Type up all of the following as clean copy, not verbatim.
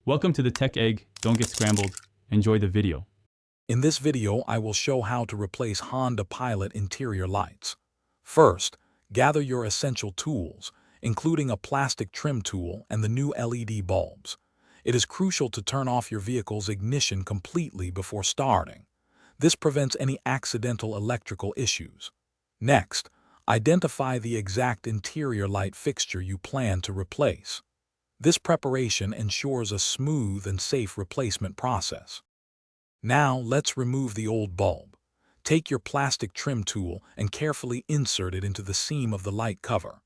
Welcome to the Tech Egg. Don't get scrambled. Enjoy the video. In this video, I will show how to replace Honda Pilot interior lights. First, gather your essential tools, including a plastic trim tool and the new LED bulbs. It is crucial to turn off your vehicle's ignition completely before starting. This prevents any accidental electrical issues. Next, identify the exact interior light fixture you plan to replace. This preparation ensures a smooth and safe replacement process. Now, let's remove the old bulb. Take your plastic trim tool and carefully insert it into the seam of the light cover.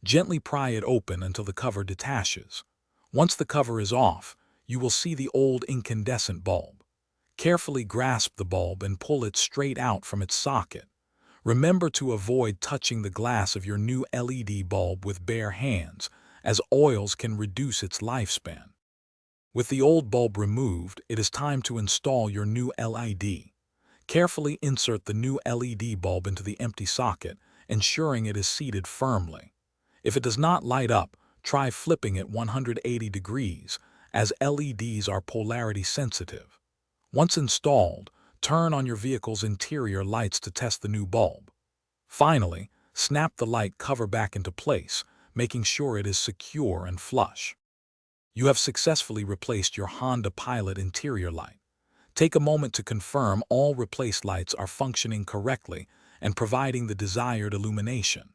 Gently pry it open until the cover detaches. Once the cover is off, you will see the old incandescent bulb. Carefully grasp the bulb and pull it straight out from its socket. Remember to avoid touching the glass of your new LED bulb with bare hands, as oils can reduce its lifespan. With the old bulb removed, it is time to install your new LED. Carefully insert the new LED bulb into the empty socket, ensuring it is seated firmly. If it does not light up, try flipping it 180 degrees, as LEDs are polarity sensitive. Once installed, turn on your vehicle's interior lights to test the new bulb. Finally, snap the light cover back into place, making sure it is secure and flush. You have successfully replaced your Honda Pilot interior light. Take a moment to confirm all replaced lights are functioning correctly and providing the desired illumination.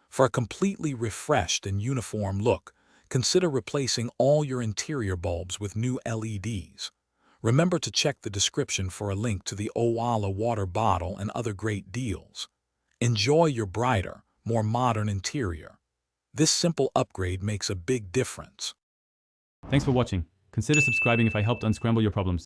For a completely refreshed and uniform look, consider replacing all your interior bulbs with new LEDs. Remember to check the description for a link to the Owala water bottle and other great deals. Enjoy your brighter, more modern interior. This simple upgrade makes a big difference. Thanks for watching. Consider subscribing if I helped unscramble your problems.